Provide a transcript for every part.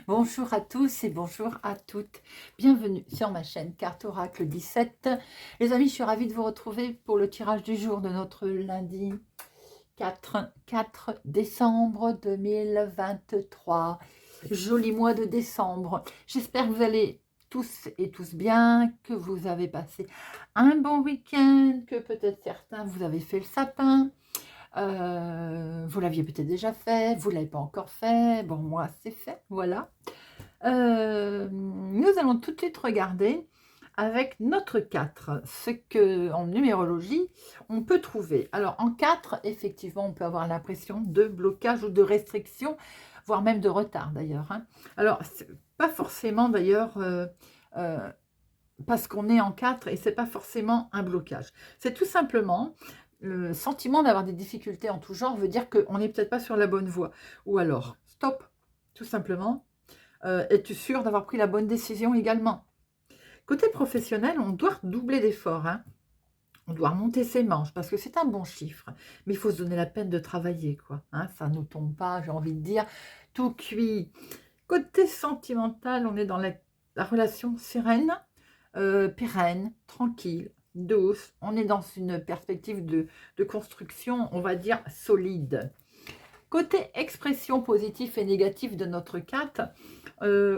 Bonjour à tous et bonjour à toutes. Bienvenue sur ma chaîne Carte Oracle 17. Les amis, je suis ravie de vous retrouver pour le tirage du jour de notre lundi 4 décembre 2023. Joli mois de décembre. J'espère que vous allez tous et tous bien, que vous avez passé un bon week-end, que peut-être certains vous avez fait le sapin. Vous l'aviez peut-être déjà fait, vous ne l'avez pas encore fait. Bon, moi, c'est fait, voilà. Nous allons tout de suite regarder avec notre 4, ce que en numérologie, on peut trouver. Alors, en 4, effectivement, on peut avoir l'impression de blocage ou de restriction, voire même de retard, d'ailleurs, hein. Alors, c'est pas forcément, d'ailleurs, euh, parce qu'on est en 4 et c'est pas forcément un blocage. C'est tout simplement le sentiment d'avoir des difficultés en tout genre veut dire qu'on n'est peut-être pas sur la bonne voie. Ou alors, stop, tout simplement. Es-tu sûr d'avoir pris la bonne décision également? Côté professionnel, on doit doubler d'efforts, hein. On doit remonter ses manches parce que c'est un bon chiffre. Mais il faut se donner la peine de travailler, quoi, hein. Ça ne tombe pas, j'ai envie de dire, tout cuit. Côté sentimental, on est dans la relation sereine, pérenne, tranquille, douce. On est dans une perspective de construction, on va dire, solide. Côté expression positive et négative de notre 4,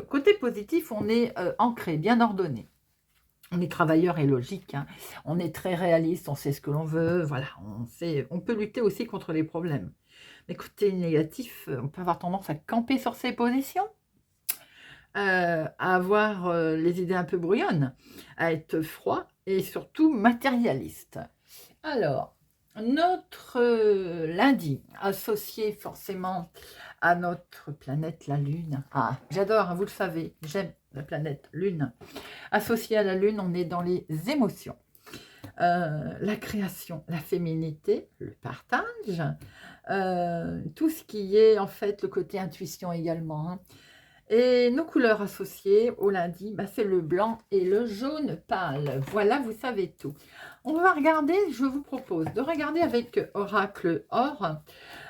côté positif, on est ancré, bien ordonné. On est travailleur et logique, hein. On est très réaliste, on sait ce que l'on veut, voilà, on peut lutter aussi contre les problèmes. Mais côté négatif, on peut avoir tendance à camper sur ses positions, à avoir les idées un peu brouillonnes, à être froid et surtout matérialiste. Alors, notre lundi, associé forcément à notre planète, la Lune. Ah, j'adore, hein, vous le savez, j'aime la planète Lune. Associé à la Lune, on est dans les émotions, la création, la féminité, le partage, tout ce qui est en fait le côté intuition également, hein. Et nos couleurs associées au lundi, bah, c'est le blanc et le jaune pâle. Voilà, vous savez tout. On va regarder, je vous propose de regarder avec Oracle Or,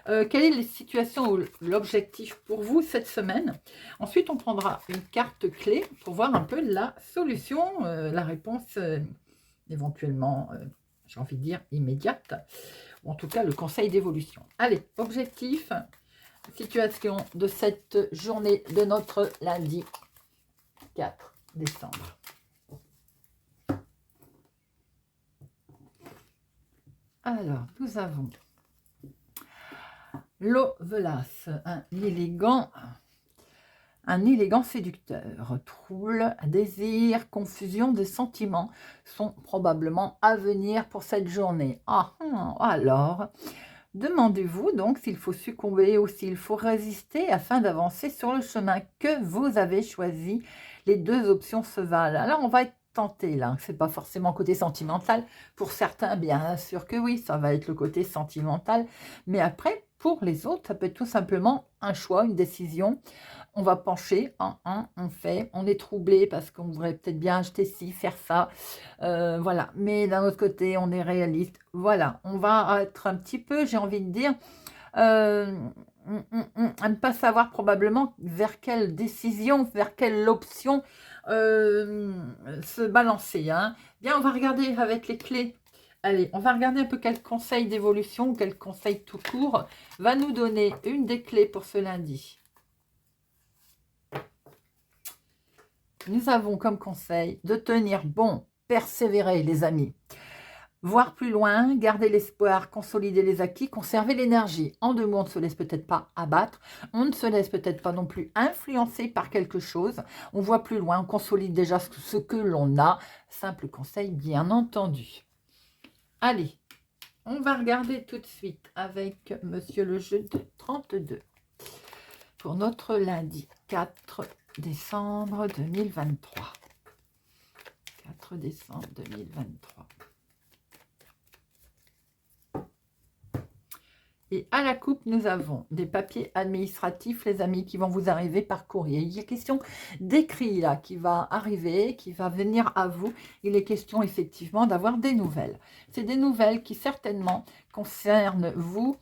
quelle est la situation ou l'objectif pour vous cette semaine. Ensuite, on prendra une carte clé pour voir un peu la solution, la réponse éventuellement, j'ai envie de dire, immédiate, ou en tout cas le conseil d'évolution. Allez, objectif, situation de cette journée de notre lundi 4 décembre. Alors, nous avons Lovelace, un élégant séducteur. Trouble, désir, confusion de sentiments sont probablement à venir pour cette journée. Alors, demandez-vous donc s'il faut succomber ou s'il faut résister afin d'avancer sur le chemin que vous avez choisi. Les deux options se valent. Alors, on va être tenté là. C'est pas forcément côté sentimental. Pour certains, bien sûr que oui, ça va être le côté sentimental. Mais après, pour les autres, ça peut être tout simplement un choix, une décision. On va pencher, on fait, on est troublé parce qu'on voudrait peut-être bien acheter ci, faire ça, voilà. Mais d'un autre côté, on est réaliste, voilà. On va être un petit peu, j'ai envie de dire, euh, à ne pas savoir probablement vers quelle décision, vers quelle option se balancer, hein. Bien, on va regarder avec les clés. Allez, on va regarder un peu quel conseil d'évolution, quel conseil tout court va nous donner une des clés pour ce lundi. Nous avons comme conseil de tenir bon, persévérer les amis. Voir plus loin, garder l'espoir, consolider les acquis, conserver l'énergie. En deux mots, on ne se laisse peut-être pas abattre, on ne se laisse peut-être pas non plus influencer par quelque chose. On voit plus loin, on consolide déjà ce que l'on a. Simple conseil, bien entendu. Allez, on va regarder tout de suite avec Monsieur le jeu de 32 pour notre lundi 4 décembre 2023. 4 décembre 2023. Et à la coupe, nous avons des papiers administratifs, les amis, qui vont vous arriver par courrier. Il y a question d'écrit là qui va arriver, qui va venir à vous. Il est question effectivement d'avoir des nouvelles. C'est des nouvelles qui certainement concernent vous,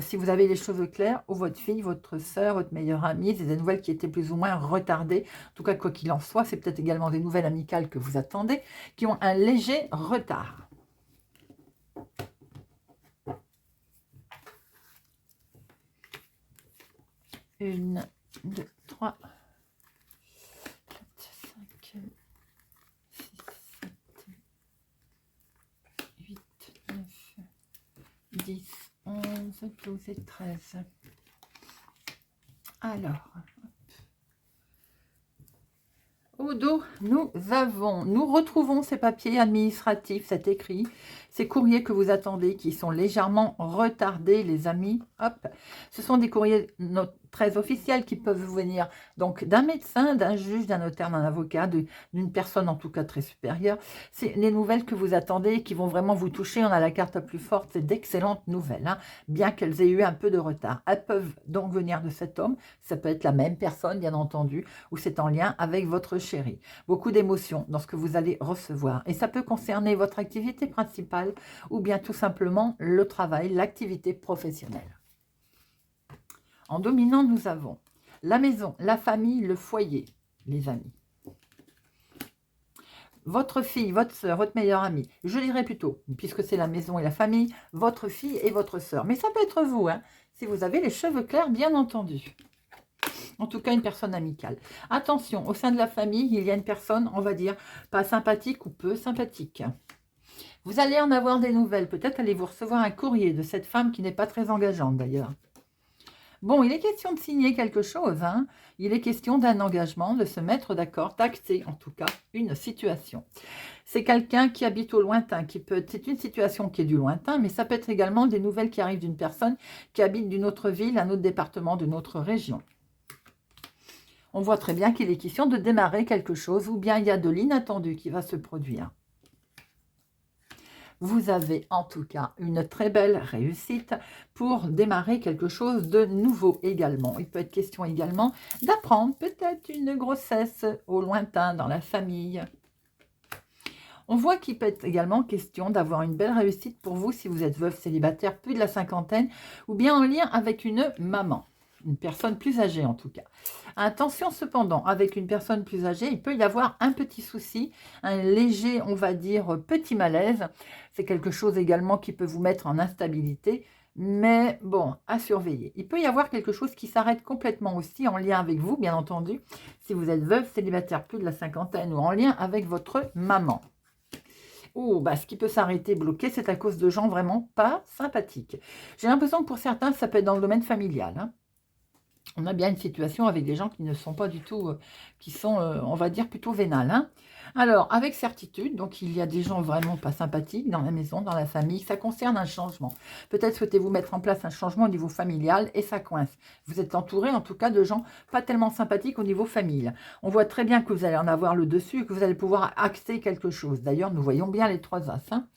si vous avez les cheveux clairs, ou votre fille, votre soeur, votre meilleure amie. C'est des nouvelles qui étaient plus ou moins retardées. En tout cas, quoi qu'il en soit, c'est peut-être également des nouvelles amicales que vous attendez, qui ont un léger retard. Une, deux, trois, 4, 5, 6, 7, 8, 9, 10, 11, 12 et 13. Alors, au dos, nous retrouvons ces papiers administratifs, cet écrit, ces courriers que vous attendez qui sont légèrement retardés, les amis. Hop, ce sont des courriers très officiels qui peuvent venir donc d'un médecin, d'un juge, d'un notaire, d'un avocat, d'une personne en tout cas très supérieure. C'est les nouvelles que vous attendez qui vont vraiment vous toucher. On a la carte la plus forte, c'est d'excellentes nouvelles, hein, bien qu'elles aient eu un peu de retard. Elles peuvent donc venir de cet homme, ça peut être la même personne bien entendu, ou c'est en lien avec votre chéri. Beaucoup d'émotions dans ce que vous allez recevoir. Et ça peut concerner votre activité principale ou bien tout simplement le travail, l'activité professionnelle. En dominant, nous avons la maison, la famille, le foyer, les amis. Votre fille, votre soeur, votre meilleure amie, je dirais plutôt, puisque c'est la maison et la famille, votre fille et votre soeur. Mais ça peut être vous, hein, si vous avez les cheveux clairs, bien entendu. En tout cas, une personne amicale. Attention, au sein de la famille, il y a une personne, on va dire, pas sympathique ou peu sympathique. Vous allez en avoir des nouvelles. Peut-être allez-vous recevoir un courrier de cette femme qui n'est pas très engageante d'ailleurs. Bon, il est question de signer quelque chose, hein. Il est question d'un engagement, de se mettre d'accord, d'acter en tout cas une situation. C'est quelqu'un qui habite au lointain, c'est une situation qui est du lointain, mais ça peut être également des nouvelles qui arrivent d'une personne qui habite d'une autre ville, un autre département, d'une autre région. On voit très bien qu'il est question de démarrer quelque chose ou bien il y a de l'inattendu qui va se produire. Vous avez en tout cas une très belle réussite pour démarrer quelque chose de nouveau également. Il peut être question également d'apprendre peut-être une grossesse au lointain dans la famille. On voit qu'il peut être également question d'avoir une belle réussite pour vous si vous êtes veuve, célibataire, plus de la cinquantaine ou bien en lien avec une maman. Une personne plus âgée en tout cas. Attention cependant, avec une personne plus âgée, il peut y avoir un petit souci, un léger, on va dire, petit malaise. C'est quelque chose également qui peut vous mettre en instabilité, mais bon, à surveiller. Il peut y avoir quelque chose qui s'arrête complètement aussi en lien avec vous, bien entendu, si vous êtes veuve, célibataire, plus de la cinquantaine ou en lien avec votre maman. Oh, bah, ce qui peut s'arrêter, bloqué, c'est à cause de gens vraiment pas sympathiques. J'ai l'impression que pour certains, ça peut être dans le domaine familial, hein. On a bien une situation avec des gens qui ne sont pas du tout, qui sont, on va dire, plutôt vénales, hein. Alors, avec certitude, donc il y a des gens vraiment pas sympathiques dans la maison, dans la famille. Ça concerne un changement. Peut-être souhaitez-vous mettre en place un changement au niveau familial et ça coince. Vous êtes entouré, en tout cas, de gens pas tellement sympathiques au niveau famille. On voit très bien que vous allez en avoir le dessus et que vous allez pouvoir axer quelque chose. D'ailleurs, nous voyons bien les 3 as, hein.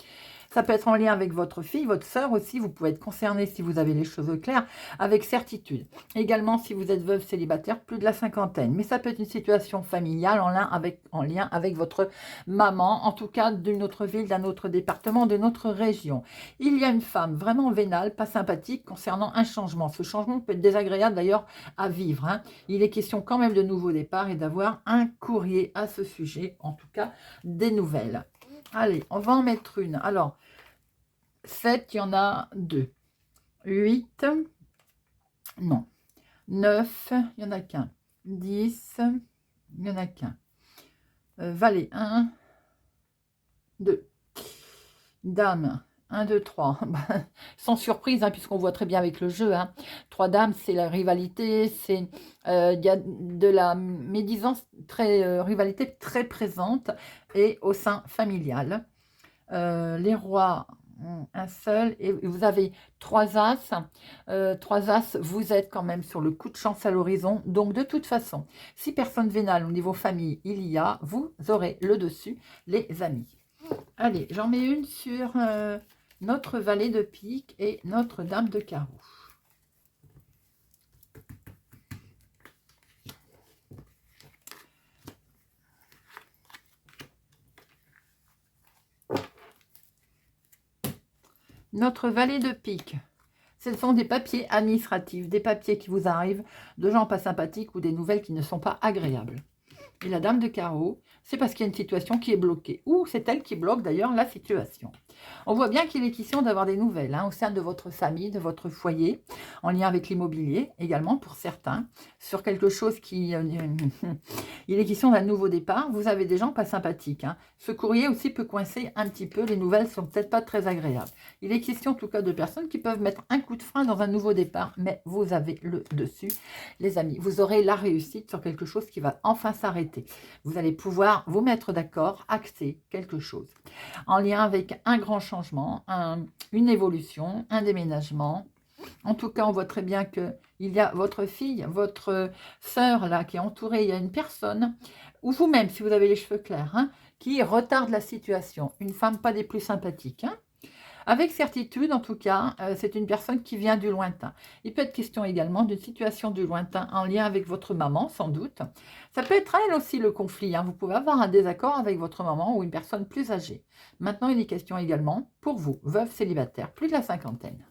Ça peut être en lien avec votre fille, votre sœur aussi. Vous pouvez être concerné si vous avez les cheveux clairs, avec certitude. Également, si vous êtes veuve célibataire, plus de la cinquantaine. Mais ça peut être une situation familiale en lien avec votre maman, en tout cas d'une autre ville, d'un autre département, d'une autre région. Il y a une femme vraiment vénale, pas sympathique, concernant un changement. Ce changement peut être désagréable d'ailleurs à vivre, hein. Il est question quand même de nouveaux départs et d'avoir un courrier à ce sujet, en tout cas des nouvelles. Allez, on va en mettre une. Alors, 7, il y en a 2. 8, non. 9, il n'y en a qu'un. 10, il n'y en a qu'un. Valet, 1, 2. Dame, 1, 2, 3. Sans surprise, hein, puisqu'on voit très bien avec le jeu, hein. 3 dames, c'est la rivalité, il y a de la médisance, rivalité très présente et au sein familial. Les rois, un seul, et vous avez 3 as. 3 as, vous êtes quand même sur le coup de chance à l'horizon. Donc, de toute façon, si personne vénale au niveau famille, il y a, vous aurez le dessus, les amis. Allez, j'en mets une sur notre valet de pique et notre dame de carreau. Notre valet de pique, ce sont des papiers administratifs, des papiers qui vous arrivent de gens pas sympathiques ou des nouvelles qui ne sont pas agréables. Et la dame de carreau, c'est parce qu'il y a une situation qui est bloquée. Ou c'est elle qui bloque d'ailleurs la situation. On voit bien qu'il est question d'avoir des nouvelles au sein de votre famille, de votre foyer, en lien avec l'immobilier également pour certains, sur quelque chose qui... il est question d'un nouveau départ. Vous avez des gens pas sympathiques. Ce courrier aussi peut coincer un petit peu. Les nouvelles sont peut-être pas très agréables. Il est question en tout cas de personnes qui peuvent mettre un coup de frein dans un nouveau départ, mais vous avez le dessus, les amis. Vous aurez la réussite sur quelque chose qui va enfin s'arrêter. Vous allez pouvoir vous mettre d'accord, acter quelque chose en lien avec un grand changement, une évolution, un déménagement. En tout cas, on voit très bien qu'il y a votre fille, votre sœur là qui est entourée, il y a une personne, ou vous-même si vous avez les cheveux clairs, qui retarde la situation. Une femme pas des plus sympathiques. Avec certitude, en tout cas, c'est une personne qui vient du lointain. Il peut être question également d'une situation du lointain en lien avec votre maman, sans doute. Ça peut être elle aussi le conflit. Vous pouvez avoir un désaccord avec votre maman ou une personne plus âgée. Maintenant, il est question également pour vous, veuve célibataire, plus de la cinquantaine.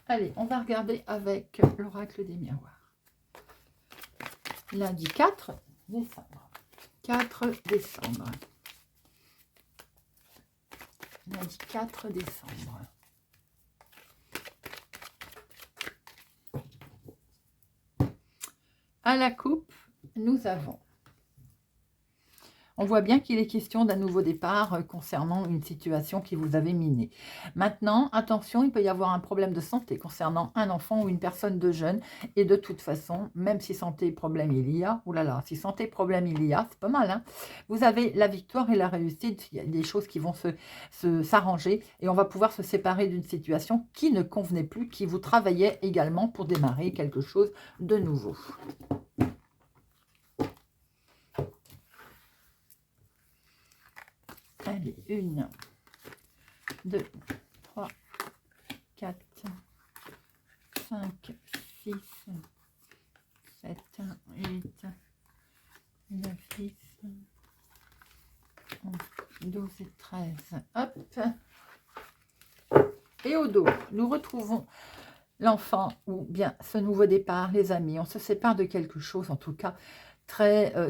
Allez, on va regarder avec l'oracle des miroirs. Lundi 4 décembre. 4 décembre. Lundi 4 décembre. À la coupe, nous avons... On voit bien qu'il est question d'un nouveau départ concernant une situation qui vous avait miné. Maintenant, attention, il peut y avoir un problème de santé concernant un enfant ou une personne de jeune. Et de toute façon, même si santé problème il y a, oulala, si santé problème il y a, c'est pas mal. Vous avez la victoire et la réussite. Il y a des choses qui vont s'arranger et on va pouvoir se séparer d'une situation qui ne convenait plus, qui vous travaillait également pour démarrer quelque chose de nouveau. Allez, 1, 2, 3, 4, 5, 6, 7, 8, 9, 10, 11, 12 et 13. Hop. Et au dos, nous retrouvons l'enfant ou bien ce nouveau départ, les amis. On se sépare de quelque chose, en tout cas,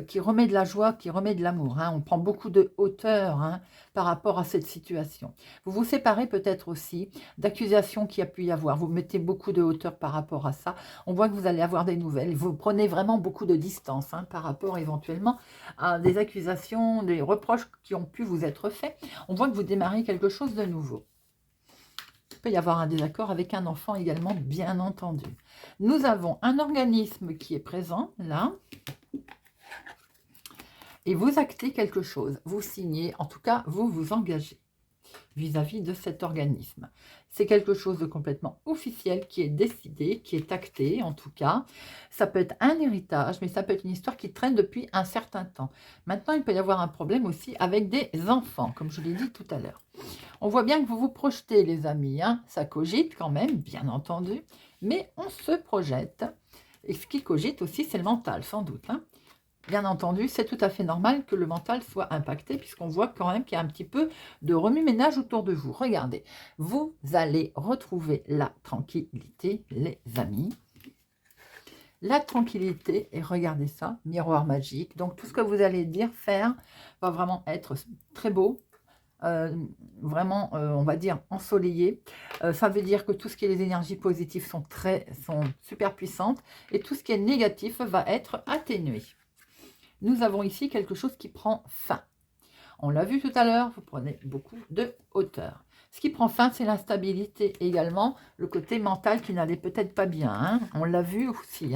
qui remet de la joie, qui remet de l'amour. On prend beaucoup de hauteur par rapport à cette situation. Vous vous séparez peut-être aussi d'accusations qu'il y a pu y avoir. Vous mettez beaucoup de hauteur par rapport à ça. On voit que vous allez avoir des nouvelles. Vous prenez vraiment beaucoup de distance par rapport éventuellement à des accusations, des reproches qui ont pu vous être faits. On voit que vous démarrez quelque chose de nouveau. Il peut y avoir un désaccord avec un enfant également, bien entendu. Nous avons un organisme qui est présent, là. Et vous actez quelque chose, vous signez, en tout cas, vous vous engagez vis-à-vis de cet organisme. C'est quelque chose de complètement officiel qui est décidé, qui est acté, en tout cas. Ça peut être un héritage, mais ça peut être une histoire qui traîne depuis un certain temps. Maintenant, il peut y avoir un problème aussi avec des enfants, comme je l'ai dit tout à l'heure. On voit bien que vous vous projetez, les amis. Ça cogite quand même, bien entendu, mais on se projette. Et ce qui cogite aussi, c'est le mental, sans doute. Bien entendu, c'est tout à fait normal que le mental soit impacté puisqu'on voit quand même qu'il y a un petit peu de remue-ménage autour de vous. Regardez, vous allez retrouver la tranquillité, les amis. La tranquillité, et regardez ça, miroir magique. Donc, tout ce que vous allez dire, faire, va vraiment être très beau. Vraiment, on va dire, ensoleillé. Ça veut dire que tout ce qui est les énergies positives sont super puissantes et tout ce qui est négatif va être atténué. Nous avons ici quelque chose qui prend fin. On l'a vu tout à l'heure, vous prenez beaucoup de hauteur. Ce qui prend fin, c'est l'instabilité également, le côté mental qui n'allait peut-être pas bien. On l'a vu aussi.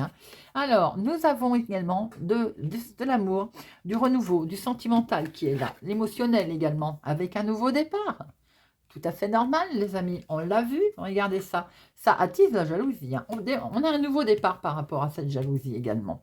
Alors, nous avons également de l'amour, du renouveau, du sentimental qui est là, l'émotionnel également, avec un nouveau départ. tout à fait normal, les amis. On l'a vu, regardez ça. Ça attise la jalousie, hein. On a un nouveau départ par rapport à cette jalousie également.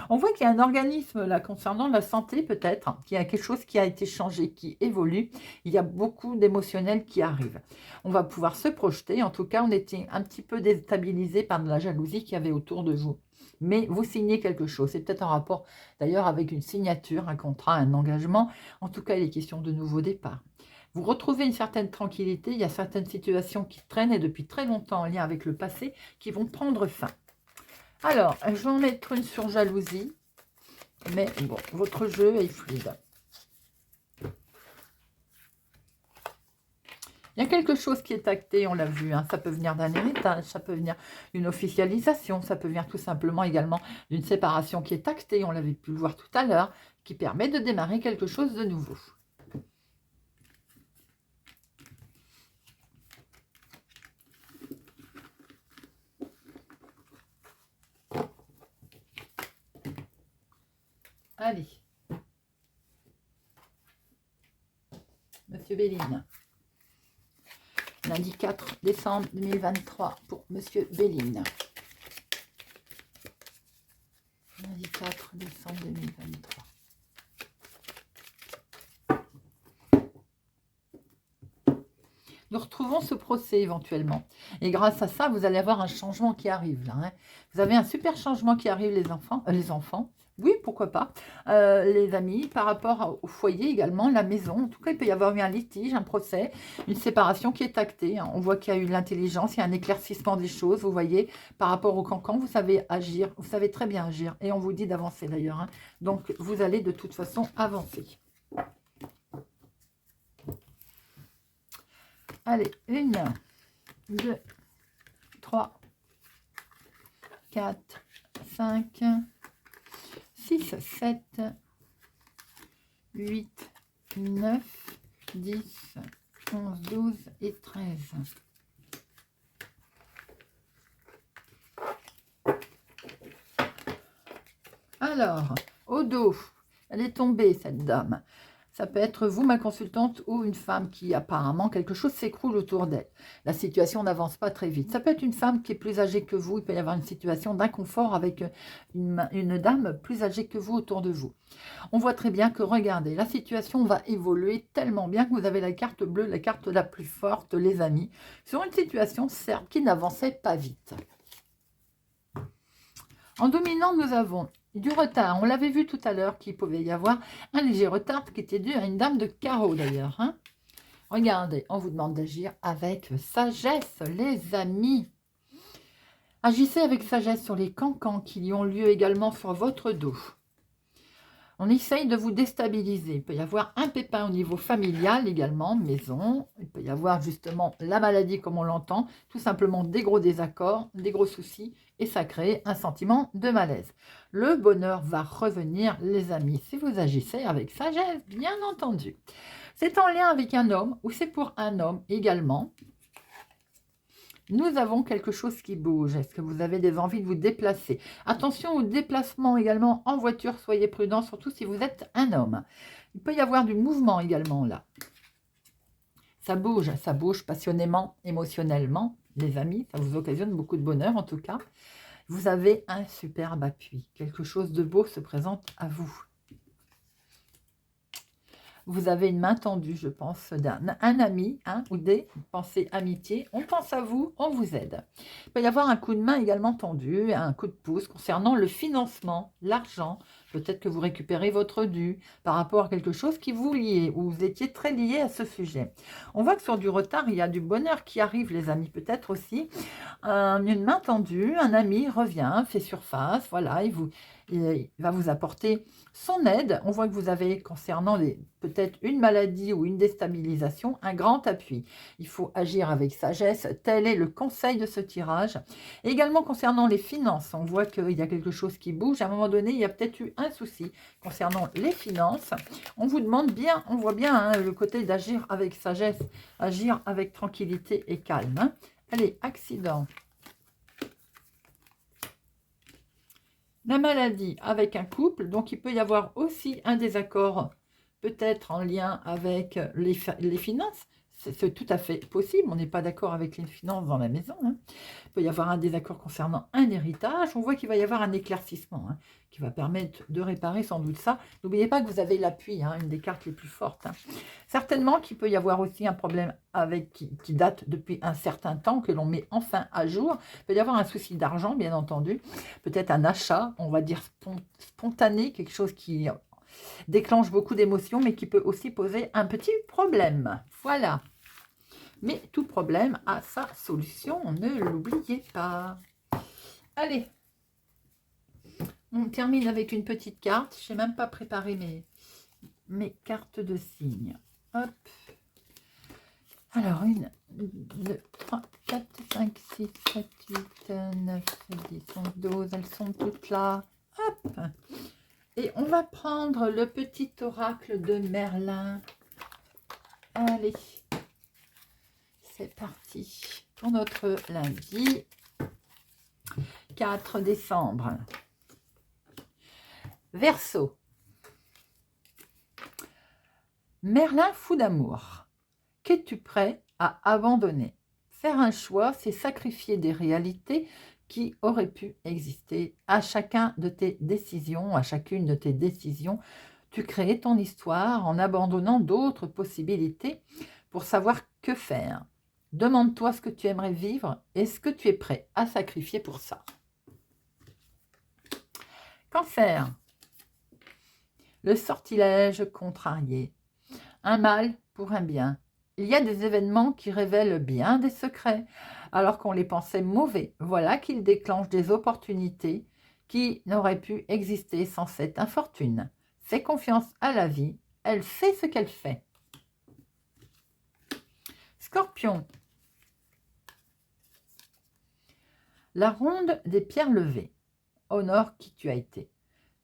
On voit qu'il y a un organisme là concernant la santé peut-être, hein, qu'il y a quelque chose qui a été changé, qui évolue. Il y a beaucoup d'émotionnels qui arrivent. On va pouvoir se projeter. En tout cas, on était un petit peu déstabilisé par de la jalousie qu'il y avait autour de vous. Mais vous signez quelque chose. C'est peut-être en rapport d'ailleurs avec une signature, un contrat, un engagement. En tout cas, il est question de nouveau départ. Vous retrouvez une certaine tranquillité, il y a certaines situations qui traînent et depuis très longtemps en lien avec le passé qui vont prendre fin. Alors, je vais en mettre une sur jalousie, mais bon, votre jeu est fluide. Il y a quelque chose qui est acté, on l'a vu, hein. Ça peut venir d'un héritage, ça peut venir d'une officialisation, ça peut venir tout simplement également d'une séparation qui est actée, on l'avait pu le voir tout à l'heure, qui permet de démarrer quelque chose de nouveau. Allez. Monsieur Béline. Lundi 4 décembre 2023 pour Monsieur Béline. Lundi 4 décembre 2023. Nous retrouvons ce procès éventuellement. Et grâce à ça, vous allez avoir un changement qui arrive là, hein. Vous avez un super changement qui arrive, les enfants. Oui, pourquoi pas. Les amis, par rapport au foyer également, la maison. En tout cas, il peut y avoir eu un litige, un procès, une séparation qui est actée, hein. On voit qu'il y a eu de l'intelligence, il y a un éclaircissement des choses. Vous voyez, par rapport au cancan, vous savez agir. Vous savez très bien agir. Et on vous dit d'avancer d'ailleurs, hein. Donc, vous allez de toute façon avancer. Allez, 1, 2, 3, 4, 5, 6, 7, 8, 9, 10, 11, 12 et 13. Alors, au dos, elle est tombée, cette dame. Ça peut être vous, ma consultante, ou une femme qui apparemment, quelque chose s'écroule autour d'elle. La situation n'avance pas très vite. Ça peut être une femme qui est plus âgée que vous. Il peut y avoir une situation d'inconfort avec une dame plus âgée que vous autour de vous. On voit très bien que, regardez, la situation va évoluer tellement bien que vous avez la carte bleue, la carte la plus forte, les amis, sur une situation, certes, qui n'avançait pas vite. En dominant, nous avons du retard. On l'avait vu tout à l'heure qu'il pouvait y avoir un léger retard qui était dû à une dame de carreau d'ailleurs, hein. Regardez, on vous demande d'agir avec sagesse, les amis. Agissez avec sagesse sur les cancans qui y ont lieu également sur votre dos. On essaye de vous déstabiliser. Il peut y avoir un pépin au niveau familial également, maison. Il peut y avoir justement la maladie comme on l'entend, tout simplement des gros désaccords, des gros soucis, et ça crée un sentiment de malaise. Le bonheur va revenir, les amis, si vous agissez avec sagesse, bien entendu. C'est en lien avec un homme, ou c'est pour un homme également. Nous avons quelque chose qui bouge. Est-ce que vous avez des envies de vous déplacer? Attention au déplacement également en voiture. Soyez prudents, surtout si vous êtes un homme. Il peut y avoir du mouvement également là. Ça bouge passionnément, émotionnellement, les amis. Ça vous occasionne beaucoup de bonheur en tout cas. Vous avez un superbe appui. Quelque chose de beau se présente à vous. Vous avez une main tendue, je pense, d'un ami, hein, ou des pensées amitié. On pense à vous, on vous aide. Il peut y avoir un coup de main également tendu, un coup de pouce concernant le financement, l'argent. Peut-être que vous récupérez votre dû par rapport à quelque chose qui vous liait, ou vous étiez très lié à ce sujet. On voit que sur du retard, il y a du bonheur qui arrive, les amis. Peut-être aussi une main tendue, un ami revient, fait surface, voilà, il va vous apporter son aide. On voit que vous avez, concernant peut-être une maladie ou une déstabilisation, un grand appui. Il faut agir avec sagesse. Tel est le conseil de ce tirage. Et également, concernant les finances, on voit qu'il y a quelque chose qui bouge. À un moment donné, il y a peut-être eu un souci concernant les finances. On vous demande bien, on voit bien hein, le côté d'agir avec sagesse, agir avec tranquillité et calme. Hein. Allez, accident. La maladie avec un couple, donc il peut y avoir aussi un désaccord, peut-être en lien avec les finances. C'est tout à fait possible. On n'est pas d'accord avec les finances dans la maison, hein. Il peut y avoir un désaccord concernant un héritage. On voit qu'il va y avoir un éclaircissement, hein, qui va permettre de réparer sans doute ça. N'oubliez pas que vous avez l'appui, hein, une des cartes les plus fortes, hein. Certainement qu'il peut y avoir aussi un problème avec qui date depuis un certain temps, que l'on met enfin à jour. Il peut y avoir un souci d'argent, bien entendu. Peut-être un achat, on va dire spontané, quelque chose qui déclenche beaucoup d'émotions, mais qui peut aussi poser un petit problème. Voilà. Mais tout problème a sa solution, ne l'oubliez pas. Allez, on termine avec une petite carte. Je n'ai même pas préparé mes cartes de signes. Hop. Alors, 1, 2, 3, 4, 5, 6, 7, 8, 9, 10, 11, 12. Elles sont toutes là. Hop. Et on va prendre le petit oracle de Merlin. Allez. C'est parti pour notre lundi 4 décembre. Verseau. Merlin fou d'amour. Qu'es-tu prêt à abandonner? Faire un choix, c'est sacrifier des réalités qui auraient pu exister. À chacune de tes décisions, tu crées ton histoire en abandonnant d'autres possibilités pour savoir que faire. Demande-toi ce que tu aimerais vivre et ce que tu es prêt à sacrifier pour ça. Cancer. Le sortilège contrarié. Un mal pour un bien. Il y a des événements qui révèlent bien des secrets, alors qu'on les pensait mauvais. Voilà qu'ils déclenchent des opportunités qui n'auraient pu exister sans cette infortune. Fais confiance à la vie, elle sait ce qu'elle fait. Scorpion. La ronde des pierres levées. Honore qui tu as été.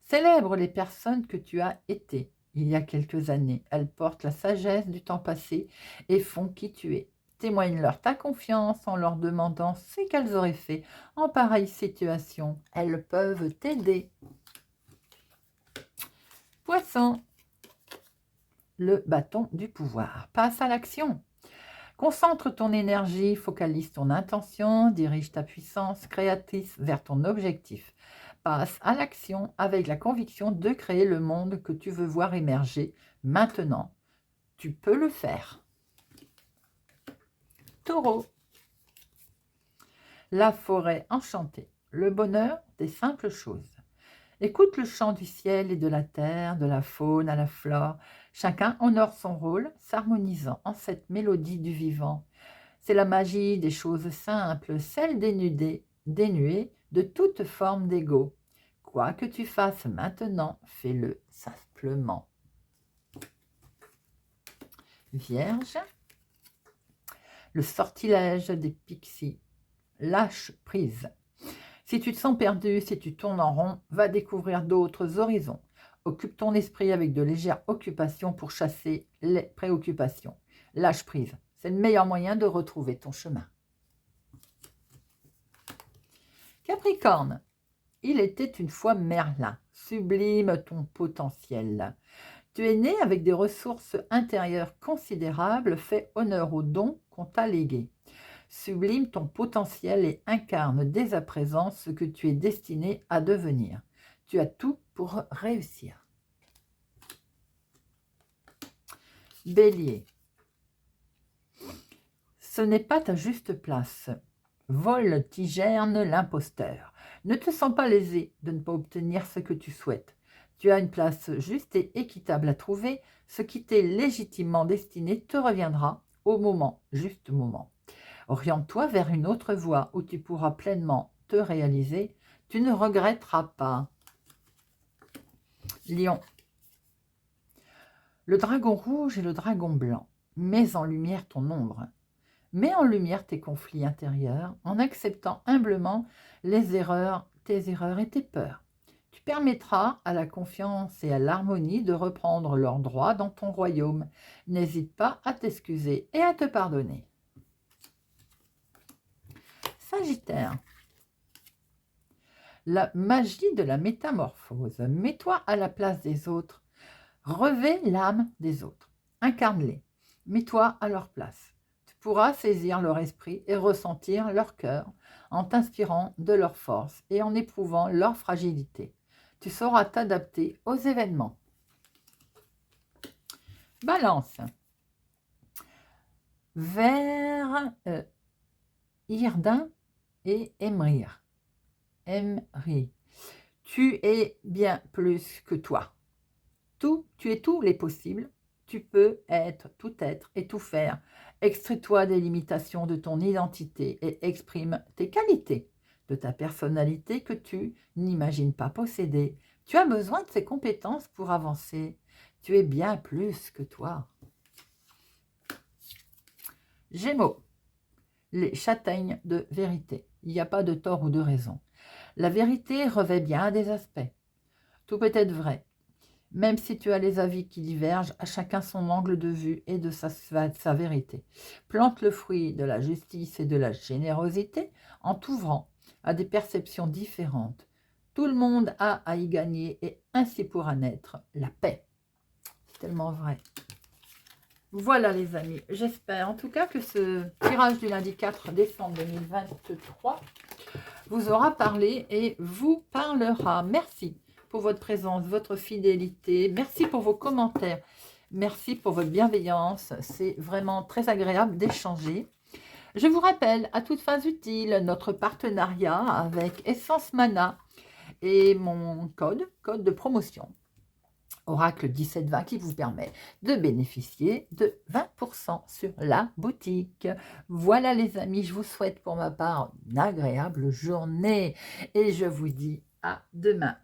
Célèbre les personnes que tu as été il y a quelques années. Elles portent la sagesse du temps passé et font qui tu es. Témoigne-leur ta confiance en leur demandant ce qu'elles auraient fait en pareille situation. Elles peuvent t'aider. Poisson. Le bâton du pouvoir. Passe à l'action. Concentre ton énergie, focalise ton intention, dirige ta puissance créatrice vers ton objectif. Passe à l'action avec la conviction de créer le monde que tu veux voir émerger maintenant. Tu peux le faire. Taureau. La forêt enchantée. Le bonheur des simples choses. Écoute le chant du ciel et de la terre, de la faune à la flore. Chacun honore son rôle, s'harmonisant en cette mélodie du vivant. C'est la magie des choses simples, celle dénuée de toute forme d'ego. Quoi que tu fasses maintenant, fais-le simplement. Vierge. Le sortilège des pixies. Lâche prise. Si tu te sens perdu, si tu tournes en rond, va découvrir d'autres horizons. Occupe ton esprit avec de légères occupations pour chasser les préoccupations. Lâche prise, c'est le meilleur moyen de retrouver ton chemin. Capricorne, il était une fois Merlin. Sublime ton potentiel. Tu es né avec des ressources intérieures considérables, fais honneur aux dons qu'on t'a légués. Sublime ton potentiel et incarne dès à présent ce que tu es destiné à devenir. Tu as tout pour réussir. Bélier. Ce n'est pas ta juste place. Vole Tigerne l'imposteur. Ne te sens pas lésé de ne pas obtenir ce que tu souhaites. Tu as une place juste et équitable à trouver. Ce qui t'est légitimement destiné te reviendra au juste moment. Oriente-toi vers une autre voie où tu pourras pleinement te réaliser. Tu ne regretteras pas. Lion. Le dragon rouge et le dragon blanc. Mets en lumière ton ombre. Mets en lumière tes conflits intérieurs en acceptant humblement tes erreurs et tes peurs. Tu permettras à la confiance et à l'harmonie de reprendre leur droit dans ton royaume. N'hésite pas à t'excuser et à te pardonner. Sagittaire. La magie de la métamorphose. Mets-toi à la place des autres. Revêt l'âme des autres. Incarne-les. Mets-toi à leur place. Tu pourras saisir leur esprit et ressentir leur cœur en t'inspirant de leur force et en éprouvant leur fragilité. Tu sauras t'adapter aux événements. Balance. Vers Hirdin et Emrir. Emri. Tu es bien plus que toi. Tu es tous les possibles. Tu peux être, tout être et tout faire. Extrais-toi des limitations de ton identité et exprime tes qualités, de ta personnalité que tu n'imagines pas posséder. Tu as besoin de ces compétences pour avancer. Tu es bien plus que toi. Gémeaux, les châtaignes de vérité. Il n'y a pas de tort ou de raison. La vérité revêt bien des aspects. Tout peut être vrai. Même si tu as les avis qui divergent, à chacun son angle de vue et de sa vérité. Plante le fruit de la justice et de la générosité en t'ouvrant à des perceptions différentes. Tout le monde a à y gagner et ainsi pourra naître la paix. C'est tellement vrai. Voilà les amis, j'espère en tout cas que ce tirage du lundi 4 décembre 2023 vous aura parlé et vous parlera. Merci pour votre présence, votre fidélité. Merci pour vos commentaires. Merci pour votre bienveillance. C'est vraiment très agréable d'échanger. Je vous rappelle, à toutes fins utiles, notre partenariat avec Essence Mana et mon code de promotion. Oracle 1720 qui vous permet de bénéficier de 20% sur la boutique. Voilà les amis, je vous souhaite pour ma part une agréable journée et je vous dis à demain.